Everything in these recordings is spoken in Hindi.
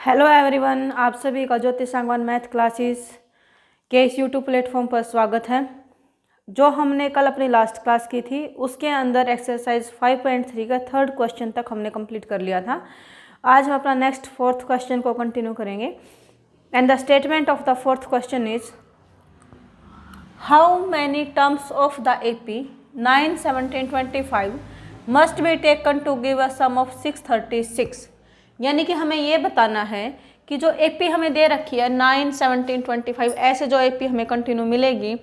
हेलो एवरीवन, आप सभी का ज्योति सांगवान मैथ क्लासेस के इस यूट्यूब प्लेटफॉर्म पर स्वागत है। जो हमने कल अपनी लास्ट क्लास की थी उसके अंदर एक्सरसाइज 5.3 का थर्ड क्वेश्चन तक हमने कंप्लीट कर लिया था। आज हम अपना नेक्स्ट फोर्थ क्वेश्चन को कंटिन्यू करेंगे and the statement of the fourth question is how many terms of the AP 9, 17, 25 must be taken to give a sum of 636। यानी कि हमें ये बताना है कि जो एपी हमें दे रखी है 9, 17, 25 ऐसे जो एपी हमें कंटिन्यू मिलेगी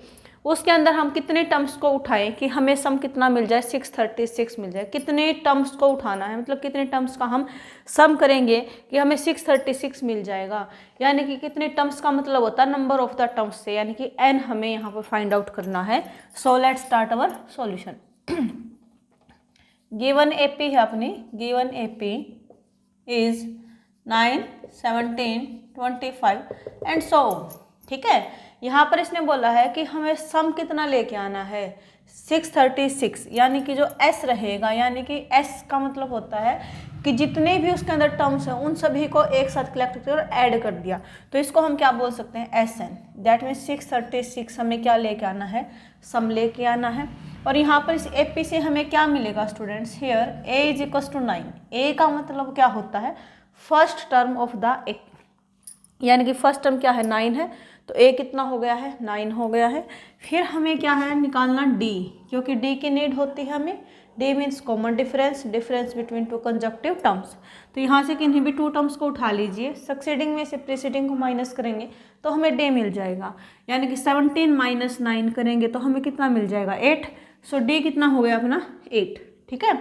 उसके अंदर हम कितने टर्म्स को उठाएं कि हमें सम कितना मिल जाए, 636 मिल जाए। कितने टर्म्स को उठाना है, मतलब कितने टर्म्स का हम सम करेंगे कि हमें 636 मिल जाएगा। यानी कि कितने टर्म्स का मतलब होता है नंबर ऑफ द टर्म्स से, यानी कि n हमें यहाँ पर फाइंड आउट करना है। So let's start our solution. Given AP है अपनी, given AP is 9, 17, 25 and so. ठीक है, यहाँ पर इसने बोला है कि हमें सम कितना लेके आना है, 636। यानी कि जो s रहेगा, यानी कि s का मतलब होता है कि जितने भी उसके अंदर टर्म्स हैं उन सभी को एक साथ कलेक्ट करके और ऐड कर दिया, तो इसको हम क्या बोल सकते हैं, SN। दैट मीन्स 636 हमें क्या लेके आना है, सम लेके आना है। और यहाँ पर इस एपी से हमें क्या मिलेगा students, here a is equal to 9। a का मतलब क्या होता है, first term of the A, यानी कि फर्स्ट टर्म क्या है 9 है, तो a कितना हो गया है, 9 हो गया है। फिर हमें क्या है निकालना d, क्योंकि d की नीड होती है हमें। d means common difference, difference between two conjunctive terms. तो यहाँ से किन्हीं भी टू टर्म्स को उठा लीजिए, सक्सीडिंग में से प्रीसीडिंग को माइनस करेंगे तो हमें d मिल जाएगा। यानी कि 17 माइनस 9 करेंगे तो हमें कितना मिल जाएगा, 8। सो d कितना हो गया अपना, 8। ठीक है,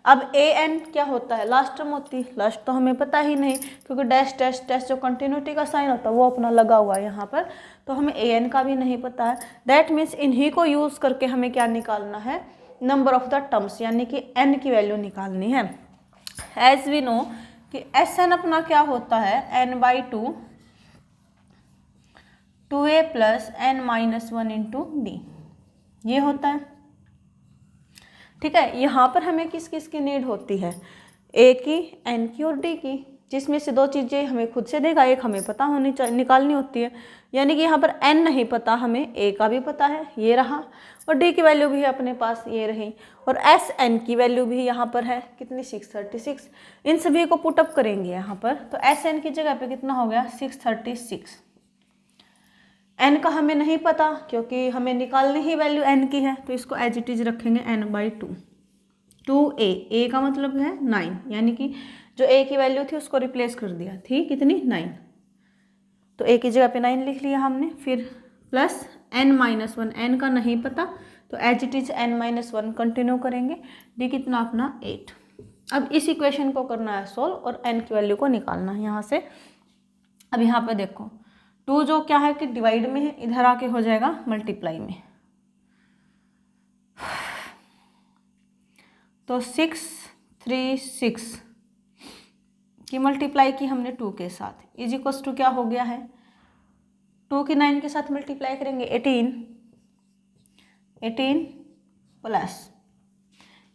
अब an क्या होता है, लास्ट टर्म होती है। लास्ट तो हमें पता ही नहीं, क्योंकि डैश डैश डैश जो कंटिन्यूटी का साइन होता है वो अपना लगा हुआ है यहाँ पर, तो हमें an का भी नहीं पता है। दैट मीन्स इन्हीं को यूज़ करके हमें क्या निकालना है, नंबर ऑफ द टर्म्स, यानी कि n की वैल्यू निकालनी है। एज वी नो कि Sn अपना क्या होता है, n/2 2a plus n minus 1 into D, ये होता है। ठीक है, यहाँ पर हमें किस किस की नीड होती है, a की, n की और d की, जिसमें से दो चीज़ें हमें खुद से देगा, एक हमें पता होनी चाहिए, निकालनी होती है। यानी कि यहाँ पर n नहीं पता, हमें a का भी पता है, ये रहा, और d की वैल्यू भी है अपने पास, ये रही, और Sn की वैल्यू भी यहाँ पर है कितनी, 636। इन सभी को पुटअप करेंगे यहाँ पर, तो Sn की जगह पे कितना हो गया, 636। n का हमें नहीं पता क्योंकि हमें निकालनी ही वैल्यू n की है, तो इसको एज इट इज रखेंगे n/2 2a। a का मतलब है 9, यानी कि जो a की वैल्यू थी उसको रिप्लेस कर दिया, थी कितनी, 9, तो a की जगह पे 9 लिख लिया हमने। फिर प्लस n-1, n का नहीं पता तो as it is n-1 continue करेंगे, d कितना अपना 8। अब इस इक्वेशन को करना है सोल्व और n की वैल्यू को निकालना है यहाँ से। अब यहाँ पे देखो 2 जो क्या है कि डिवाइड में है, इधर आके हो जाएगा मल्टीप्लाई में, तो 636 की मल्टीप्लाई की हमने 2 के साथ, इज इक्वल्स टू क्या हो गया है, 2 की 9 के साथ मल्टीप्लाई करेंगे 18 प्लस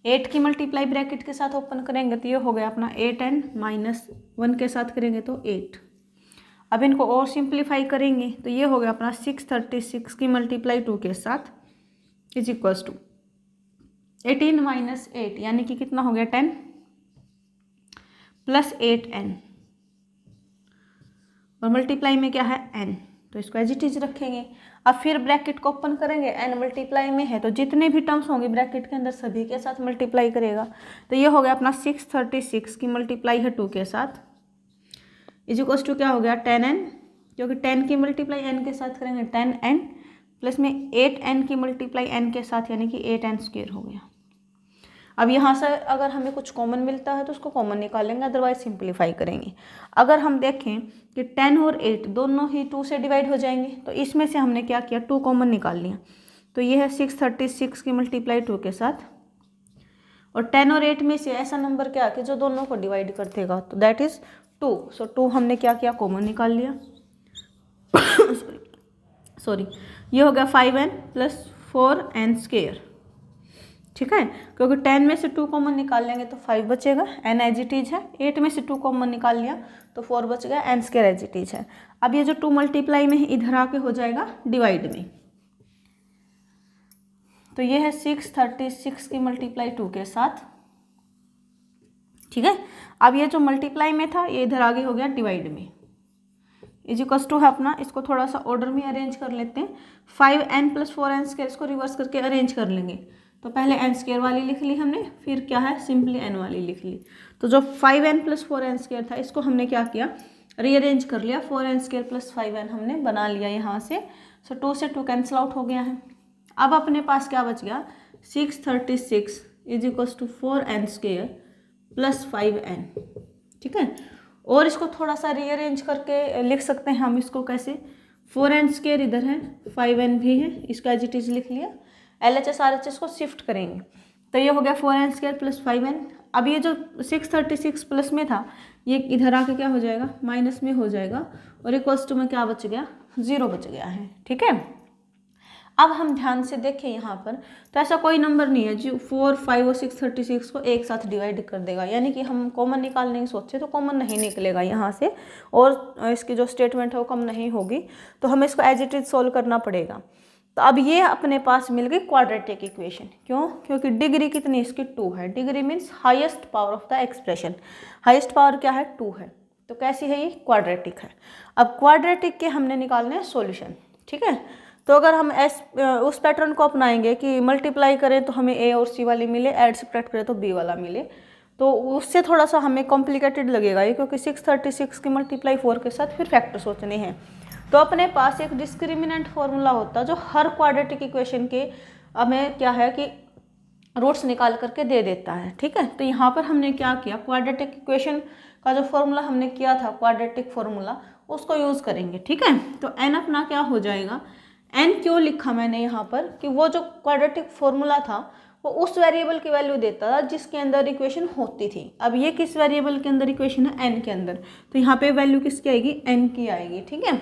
8 की मल्टीप्लाई ब्रैकेट के साथ ओपन करेंगे तो ये हो गया अपना 8n माइनस 1 के साथ करेंगे तो 8। अब इनको और सिंप्लीफाई करेंगे तो ये हो गया अपना 636 की मल्टीप्लाई 2 के साथ इज इक्वल्स टू 18 माइनस 8, यानी कि कितना हो गया 10 प्लस 8n, और मल्टीप्लाई में क्या है n, तो इसको एज इट इज रखेंगे। अब फिर ब्रैकेट को ओपन करेंगे, n मल्टीप्लाई में है तो जितने भी टर्म्स होंगे ब्रैकेट के अंदर सभी के साथ मल्टीप्लाई करेगा, तो ये हो गया अपना 636 की मल्टीप्लाई है 2 के साथ इज इक्वल्स टू क्या हो गया 10n, क्योंकि 10 की मल्टीप्लाई n के साथ करेंगे 10n प्लस में 8n की मल्टीप्लाई n के साथ, यानी कि 8n² हो गया। अब यहाँ से अगर हमें कुछ कॉमन मिलता है तो उसको कॉमन निकालेंगे, अदरवाइज सिंप्लीफाई करेंगे। अगर हम देखें कि 10 और 8 दोनों ही 2 से डिवाइड हो जाएंगे, तो इसमें से हमने क्या किया, 2 कॉमन निकाल लिया, तो ये है 636 की मल्टीप्लाई 2 के साथ, और 10 और 8 में से ऐसा नंबर क्या कि जो दोनों को डिवाइड कर देगा, तो दैट इज़ 2। सो 2 हमने क्या किया, कॉमन निकाल लिया। सॉरी, ये हो गया 5n प्लस 4n², ठीक है, क्योंकि 10 में से 2 कॉमन निकाल लेंगे तो 5 बचेगा, n एज इट इज है। 8 में से 2 कॉमन निकाल लिया तो 4 बच गया, n square as it is है। अब ये जो 2 मल्टीप्लाई में है इधर आके हो जाएगा डिवाइड में, तो ये है 636 की मल्टीप्लाई 2 के साथ, ठीक है। अब ये जो मल्टीप्लाई में था ये इधर आगे हो गया डिवाइड में, इज इक्वल्स टू है अपना, इसको थोड़ा सा ऑर्डर में अरेंज कर लेते हैं। 5n + 4n स्क्वायर, इसको रिवर्स करके अरेंज कर लेंगे। तो पहले n स्क्वायर वाली लिख ली हमने, फिर क्या है सिंपली n वाली लिख ली। तो जो 5n + 4n स्क्वायर था इसको हमने क्या किया, रीअरेंज कर लिया। 4n स्क्वायर + 5n हमने बना लिया यहाँ से। सो 2 से 2 कैंसिल आउट हो गया है। अब अपने पास क्या बच गया, 636 is equals to 4n square + 5n, ठीक है। और इसको थोड़ा सा रीअरेंज करके लिख सकते हैं हम इसको कैसे, 4n स्क्वायर इधर है, 5n भी है, इसका एज इट इज लिख लिया। LHS RHS को शिफ्ट करेंगे तो ये हो गया 4n स्क्वायर + 5n। अब ये जो 636 प्लस में था ये इधर आके क्या हो जाएगा, माइनस में हो जाएगा, और इक्वल्स टू में क्या बच गया, 0 बच गया है, ठीक है। अब हम ध्यान से देखें यहाँ पर, तो ऐसा कोई नंबर नहीं है जो 4, 5 और 636 को एक साथ डिवाइड कर देगा, यानी कि हम कॉमन निकालने की सोचे तो कॉमन नहीं निकलेगा यहाँ से, और इसकी जो स्टेटमेंट है वो कम नहीं होगी, तो हमें इसको एज इट इज सोल्व करना पड़ेगा। तो अब ये अपने पास मिल गई क्वाड्रेटिक इक्वेशन, क्यों, क्योंकि डिग्री कितनी इसकी 2 है। Degree means highest power of the expression, highest power क्या है 2 है, तो कैसी है ये, क्वाड्रेटिक है। अब क्वाड्रेटिक के हमने निकालने हैं सॉल्यूशन, ठीक है। तो अगर हम उस पैटर्न को अपनाएंगे कि मल्टीप्लाई करें तो हमें ए और सी वाली मिले, ऐड सब्ट्रैक्ट करें तो बी वाला मिले, तो उससे थोड़ा सा हमें कॉम्प्लिकेटेड लगेगा ये, क्योंकि 636 की मल्टीप्लाई 4 के साथ फिर फैक्टर सोचने हैं। तो अपने पास एक डिस्क्रिमिनेंट फॉर्मूला होता है जो हर क्वाड्रेटिक इक्वेशन के हमें क्या है कि रूट्स निकाल करके दे देता है, ठीक है। तो यहाँ पर हमने क्या किया, क्वाड्रेटिक इक्वेशन का जो फॉर्मूला हमने किया था क्वाड्रेटिक फॉर्मूला, उसको यूज़ करेंगे, ठीक है। तो n अपना क्या हो जाएगा, n क्यों लिखा मैंने यहाँ पर कि वो जो क्वाड्रेटिक फॉर्मूला था वो उस वेरिएबल की वैल्यू देता था जिसके अंदर इक्वेशन होती थी। अब ये किस वेरिएबल के अंदर इक्वेशन है, n के अंदर, तो यहाँ पे वैल्यू किसकी आएगी, n की आएगी, ठीक है।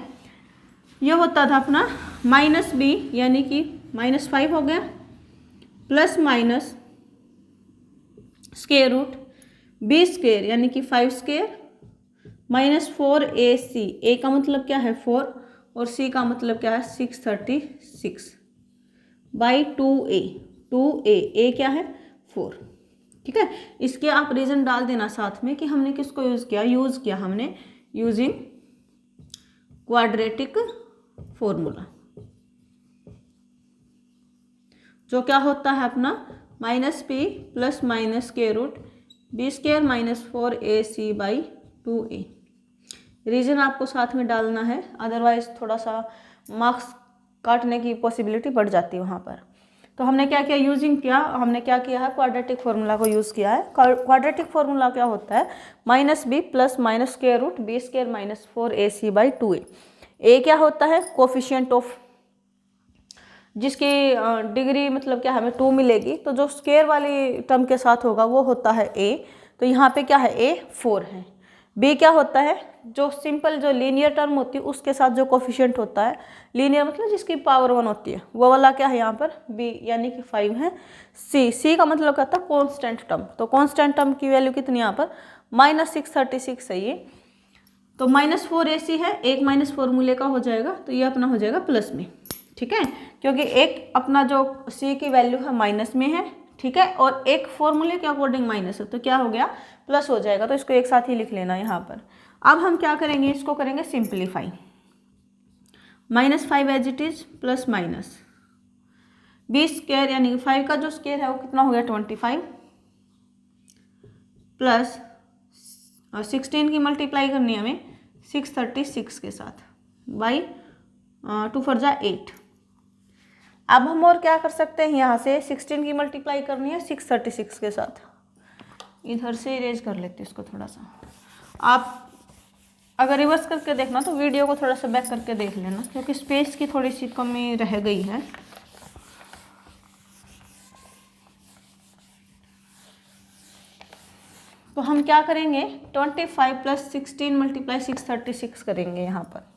ये होता था अपना -b यानी कि -5 हो गया, ± स्क्वायर रूट b स्क्वायर यानी कि 5 स्क्वायर -4ac, a का मतलब क्या है 4 और c का मतलब क्या है 636 बाई 2a, 2a क्या है 4, ठीक है। इसके आप रीज़न डाल देना साथ में कि हमने किसको यूज़ किया, हमने यूजिंग क्वाड्रेटिक फॉर्मूला, जो क्या होता है अपना -p ± square root b square -4ac by 2a। Reason आपको साथ में डालना है, अदरवाइज थोड़ा सा मार्क्स काटने की पॉसिबिलिटी बढ़ जाती है वहाँ पर। तो हमने क्या किया, हमने क्या किया है, क्वाड्रेटिक फॉर्मूला को यूज़ किया है। क्वाड्रेटिक फॉर्मूला क्या होता है, -b ± square root b square -4ac by 2a। A क्या होता है, कोफिशिएंट ऑफ, जिसकी डिग्री मतलब क्या हमें 2 मिलेगी, तो जो स्क्वायर वाली टर्म के साथ होगा वो होता है a, तो यहाँ पे क्या है a 4 है। b क्या होता है, जो सिंपल जो लीनियर टर्म होती है उसके साथ जो कोफिशिएंट होता है, लीनियर मतलब जिसकी पावर 1 होती है, वो वाला क्या है यहाँ पर b यानी कि 5 है। c का मतलब क्या होता है, कॉन्स्टेंट टर्म, तो कॉन्स्टेंट टर्म की वैल्यू कितनी यहाँ पर -636 है ये, तो -4ac है, एक माइनस फॉर्मूले का हो जाएगा, तो ये अपना हो जाएगा प्लस में, ठीक है, क्योंकि एक अपना जो c की वैल्यू है माइनस में है, ठीक है, और एक फॉर्मूले के अकॉर्डिंग माइनस है, तो क्या हो गया प्लस हो जाएगा, तो इसको एक साथ ही लिख लेना यहाँ पर। अब हम क्या करेंगे, इसको करेंगे simplify, -5 as it is plus minus b square यानी कि 5 का जो स्क्वायर है वो कितना हो गया 25 प्लस 16 की मल्टीप्लाई करनी है हमें 636 के साथ बाई 2 4 जा 8। अब हम और क्या कर सकते हैं, यहाँ से 16 की मल्टीप्लाई करनी है 636 के साथ, इधर से इरेज कर लेते हैं इसको थोड़ा सा। आप अगर रिवर्स करके देखना तो वीडियो को थोड़ा सा बैक करके देख लेना, क्योंकि स्पेस की थोड़ी सी कमी रह गई है। तो हम क्या करेंगे, 25 प्लस 16 मल्टीप्लाई 636 करेंगे यहाँ पर,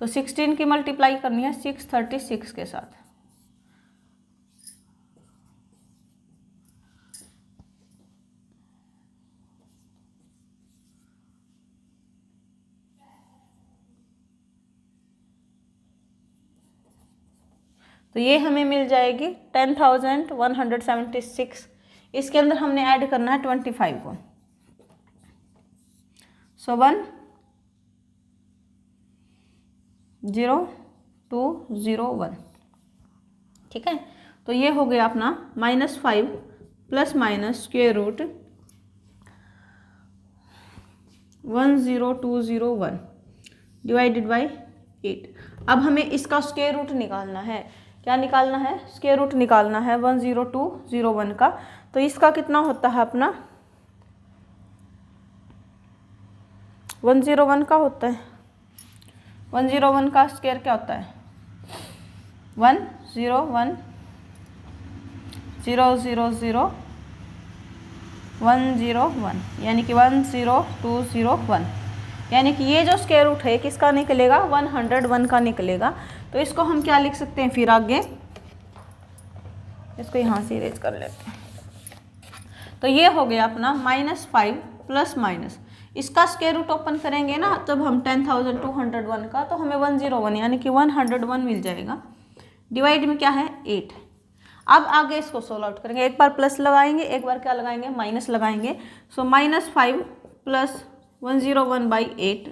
तो 16 की मल्टीप्लाई करनी है 636 के साथ, तो ये हमें मिल जाएगी 10,176। इसके अंदर हमने ऐड करना है 25 को। सो 10201, ठीक है। तो ये हो गया अपना -5 plus minus square root 10201 divided by 8। अब हमें इसका स्क्वायर रूट निकालना है। क्या निकालना है? स्क्वायर रूट निकालना है 10201 का। तो इसका कितना होता है अपना 101 का होता है, 101 का स्क्वायर क्या होता है 101 000 101, यानी कि 10201, यानी कि ये जो स्क्वायर रूट है किसका निकलेगा 101 का निकलेगा। तो इसको हम क्या लिख सकते हैं फिर आगे, इसको यहाँ से इरेज कर लेते हैं। तो ये हो गया अपना -5 प्लस माइनस, इसका स्क्वायर रूट ओपन करेंगे ना तब हम 10,201 का, तो हमें 101 यानी कि 101 मिल जाएगा। डिवाइड में क्या है 8। अब आगे इसको सोल्व आउट करेंगे, एक बार प्लस लगाएंगे, एक बार क्या लगाएंगे माइनस लगाएंगे। सो -5 प्लस 101/8,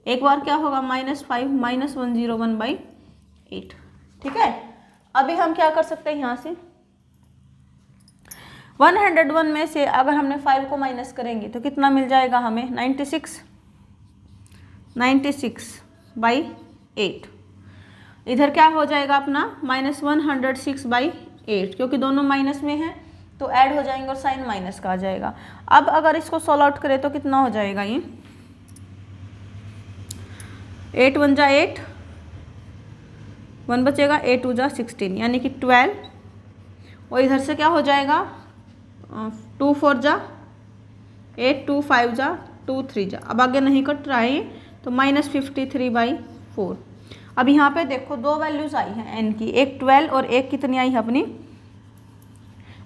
एक बार क्या होगा -5 माइनस 101/8, ठीक है। अभी हम क्या कर सकते हैं यहाँ से 101 में से अगर हमने 5 को माइनस करेंगे तो कितना मिल जाएगा हमें 96/8। इधर क्या हो जाएगा अपना -106/8, क्योंकि दोनों माइनस में है तो ऐड हो जाएंगे और साइन माइनस का आ जाएगा। अब अगर इसको सॉल्व आउट करें तो कितना हो जाएगा ये 8 1 जा 8, 1 बचेगा, 8 2 जा 16 यानी कि 12, और इधर से क्या हो जाएगा 2 4 जा 8, 2 5 जा 2 3 जा, अब आगे नहीं कट रहा है तो -53/4। अब यहाँ पे देखो दो वैल्यूज आई हैं n की, एक 12 और एक कितनी आई है अपनी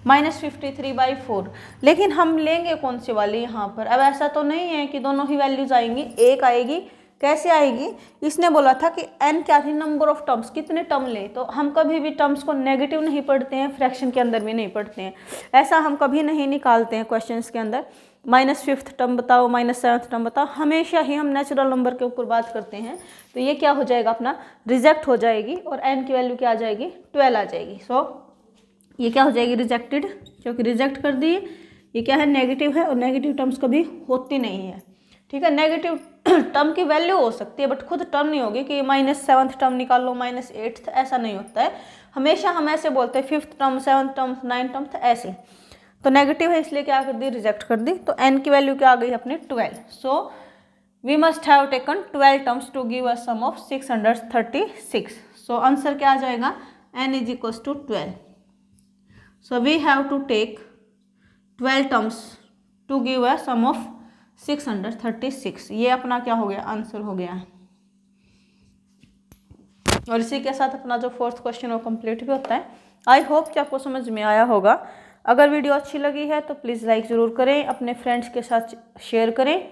-53/4। लेकिन हम लेंगे कौन सी वाली यहाँ पर? अब ऐसा तो नहीं है कि दोनों ही वैल्यूज आएंगी, एक आएगी। कैसे आएगी? इसने बोला था कि n क्या थी नंबर ऑफ टर्म्स, कितने टर्म ले। तो हम कभी भी टर्म्स को नेगेटिव नहीं पढ़ते हैं, फ्रैक्शन के अंदर भी नहीं पढ़ते हैं, ऐसा हम कभी नहीं निकालते हैं क्वेश्चंस के अंदर। -5th टर्म बताओ, -7th टर्म बताओ, हमेशा ही हम नेचुरल नंबर के ऊपर बात करते हैं। तो ये क्या हो जाएगा अपना रिजेक्ट हो जाएगी और n की वैल्यू क्या आ जाएगी 12 आ जाएगी। सो ये क्या हो जाएगी रिजेक्टेड, क्योंकि रिजेक्ट कर दिए। ये क्या है नेगेटिव है और नेगेटिव टर्म्स कभी होती नहीं है, ठीक है। नेगेटिव टर्म की वैल्यू हो सकती है बट खुद टर्म नहीं होगी कि -7th टर्म निकाल लो, -8th, ऐसा नहीं होता है। हमेशा हम ऐसे बोलते हैं 5th term, 7th term, 9th term, ऐसे। तो नेगेटिव है इसलिए क्या कर दी रिजेक्ट कर दी। तो n की वैल्यू क्या आ गई अपनी 12। So we must have taken 12 terms to give a sum of 636। So answer क्या आ जाएगा n = 12। So we have to take 12 terms to give a sum of 636। ये अपना क्या हो गया आंसर हो गया है। और इसी के साथ अपना जो 4th क्वेश्चन वो कंप्लीट भी होता है। आई होप कि आपको समझ में आया होगा। अगर वीडियो अच्छी लगी है तो प्लीज़ लाइक ज़रूर करें, अपने फ्रेंड्स के साथ शेयर करें,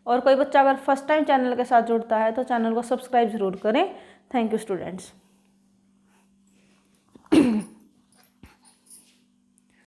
और कोई बच्चा अगर फर्स्ट टाइम चैनल के साथ जुड़ता है तो चैनल को सब्सक्राइब ज़रूर करें। Thank you students.